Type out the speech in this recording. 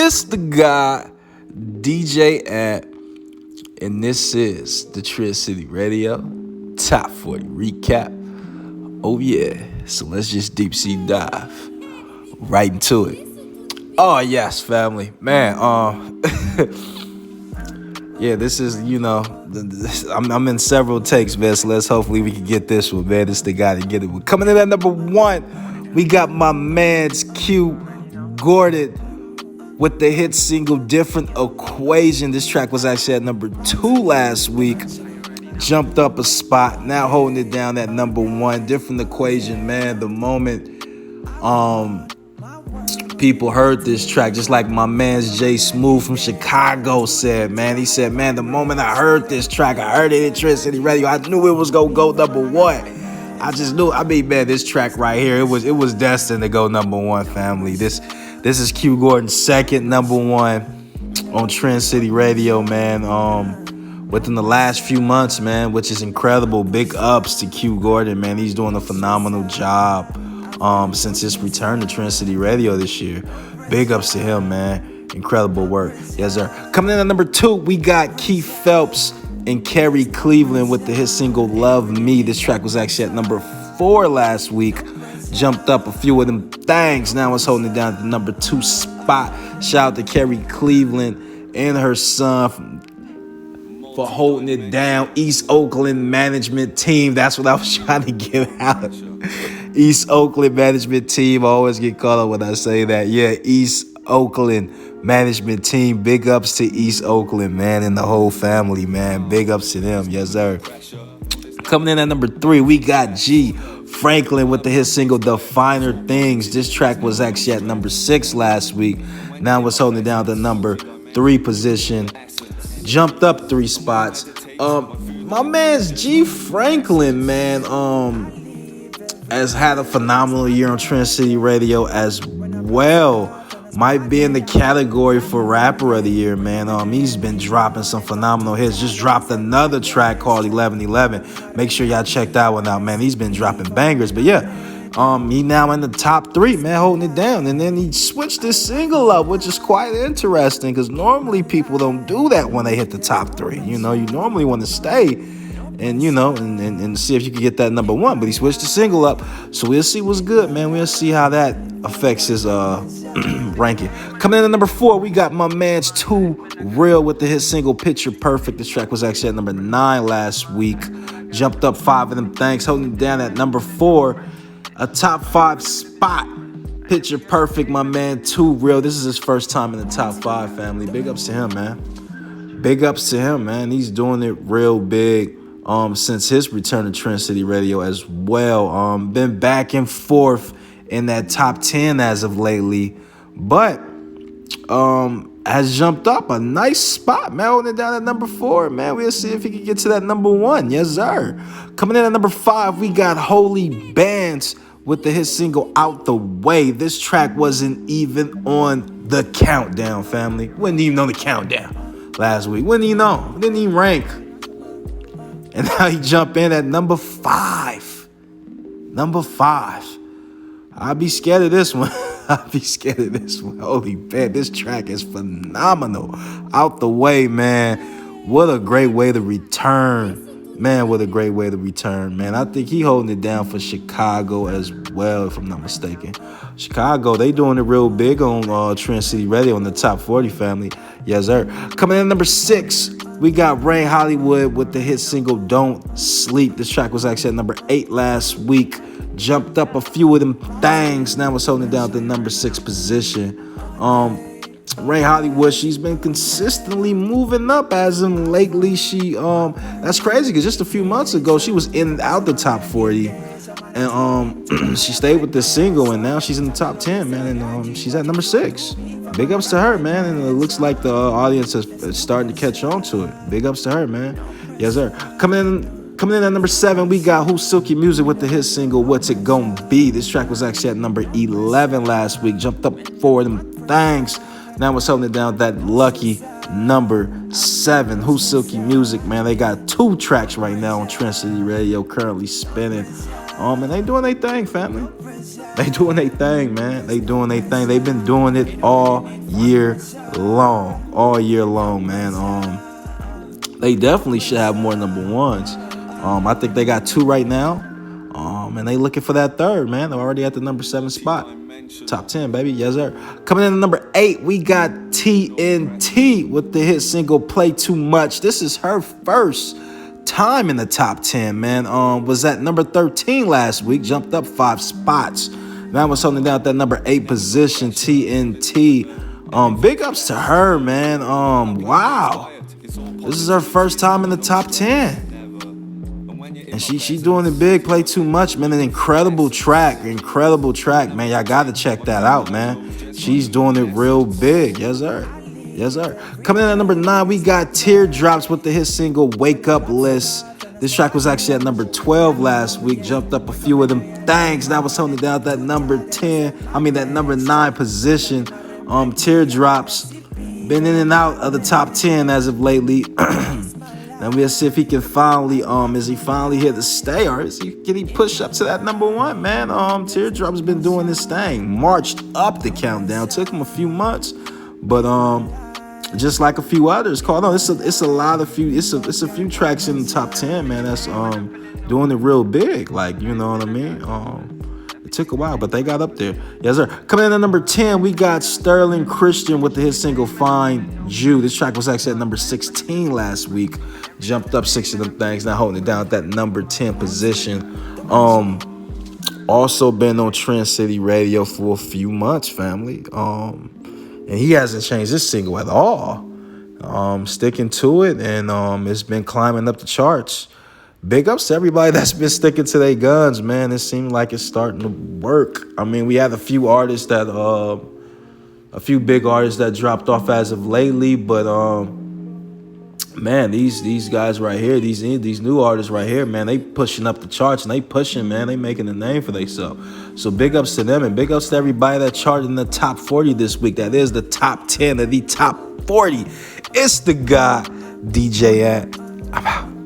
It's the guy, DJ Ant, and this is the Trend City Radio Top 40 Recap. Oh yeah, so let's just deep sea dive right into it. Oh yes, family, man. Yeah, this is I'm in several takes, man. So hopefully we can get this one, man. This the guy to get it. Coming in at number 1, we got my man's Q Gordon with the hit single Different Equation. This track was actually at number 2 last week. Jumped up a spot, now holding it down at number 1. Different Equation, man. The moment people heard this track, just like my man's Jay Smooth from Chicago said, man. He said, man, the moment I heard this track, I heard it in Trend City Radio, I knew it was gonna go number 1. I just knew. I mean, man, this track right here, it was destined to go number 1, family. This is Q Gordon's second number 1 on Trend City Radio, man. Within the last few months, man, which is incredible. Big ups to Q Gordon, man. He's doing a phenomenal job since his return to Trend City Radio this year. Big ups to him, man. Incredible work. Yes, sir. Coming in at number 2, we got Keith Phelps and Kerry Cleveland with the hit single Love Me. This track was actually at number 4 last week. Jumped up a few of them things. Now it's holding it down to the number 2 spot. Shout out to Kerry Cleveland and her son for holding it down. East Oakland management team. That's what I was trying to get out. East Oakland management team. I always get caught up when I say that. Yeah, East Oakland management team. Big ups to East Oakland, man, and the whole family, man. Big ups to them. Yes, sir. Coming in at number 3, we got G Franklin with the hit single The Finer Things. This track was actually at number 6 last week. Now it's holding it down to number 3 position. Jumped up 3 spots. My man's G Franklin, man, has had a phenomenal year on Trend City Radio as well. Might be in the category for Rapper of the Year, man. He's been dropping some phenomenal hits. Just dropped another track called 1111. Make sure y'all check that one out, man. He's been dropping bangers. But yeah, he now in the top 3, man, holding it down. And then he switched his single up, which is quite interesting because normally people don't do that when they hit the top 3. You know, you normally want to stay and and see if you can get that number 1, but he switched the single up, so we'll see what's good, man. We'll see how that affects his ranking. Coming in at number 4, we got my man's Too Real with the hit single Picture Perfect. This track was actually at number 9 last week. Jumped up 5 of them thanks, holding it down at number 4, a top 5 spot. Picture Perfect, my man Too Real. This is his first time in the top 5, family. Big ups to him, man. Big ups to him, man. He's doing it real big since his return to Trend City Radio as well. Been back and forth in that top 10 as of lately, but has jumped up a nice spot, man. Holding it down at number 4, man. We'll see if he can get to that number 1. Yes, sir. Coming in at number 5, we got Holy Bands with the hit single Out the Way. This track wasn't even on the countdown, family. Wasn't even on the countdown last week. Wouldn't even know. Didn't even rank. And now he jump in at number 5. Number 5. I'll be scared of this one. I'll be scared of this one. Holy man, this track is phenomenal. Out the Way, man. What a great way to return. Man, what a great way to return, man. I think he holding it down for Chicago as well, if I'm not mistaken. Chicago, they doing it real big on Trend City Radio in the top 40, family. Yes, sir. Coming in at number 6, we got Ray Hollywood with the hit single Don't Sleep. This track was actually at number 8 last week. Jumped up a few of them things. Now it's holding it down to number 6 position. Ray Hollywood, she's been consistently moving up as in lately. That's crazy because just a few months ago she was in and out the top 40, and she stayed with this single, and now she's in the top 10, man, and she's at number 6. Big ups to her, man, and it looks like the audience is starting to catch on to it. Big ups to her, man. Yes, sir. Coming in at number 7, we got Who's Silky Music with the hit single What's It Gonna Be. This track was actually at number 11 last week. Jumped up 4 of them things. Now it's holding it down that lucky number 7. Who's Silky Music, man. They got 2 tracks right now on Trend City Radio currently spinning. And they doing their thing, family. They doing their thing, man. They doing their thing. They've been doing it all year long, man. They definitely should have more number ones. I think they got 2 right now. And they looking for that third, man. They're already at the number 7 spot. Top 10, baby. Yes, sir. Coming in at number 8, we got TNT with the hit single Play Too Much. This is her first time in the top 10, man. Was at number 13 last week, jumped up 5 spots. Now was holding down at that number 8 position, TNT. Big ups to her, man. Wow. This is her first time in the top 10. And she doing it big, Play Too Much, man. An incredible track, man. Y'all got to check that out, man. She's doing it real big. Yes, sir. Yes, sir. Coming in at number 9, we got Teardrops with the hit single Wake Up List. This track was actually at number 12 last week. Jumped up a few of them things. Now was holding down that number 9 position. Teardrops been in and out of the top 10 as of lately. And we'll see if he can finally, is he finally here to stay, or can he push up to that number 1, man? Teardrop's been doing this thing, marched up the countdown. Took him a few months, but just like a few others, it's a few tracks in the top 10, man. That's doing it real big, like, you know what I mean? It took a while, but they got up there. Yes, sir. Coming in at number 10, we got Sterling Christian with the hit single Find You. This track was actually at number 16 last week. Jumped up 6 of them things, now holding it down at that number 10 position. Also been on Trend City Radio for a few months, family. And he hasn't changed this single at all. Sticking to it, and it's been climbing up the charts. Big ups to everybody that's been sticking to their guns, man. It seemed like it's starting to work. I mean, we had a few big artists that dropped off as of lately, but man, these guys right here, these new artists right here, man, they pushing up the charts, and they pushing, man. They making a name for themselves. So big ups to them, and big ups to everybody that charted in the top 40 this week. That is the top 10 of the top 40. It's the guy, DJ Ant. I'm out.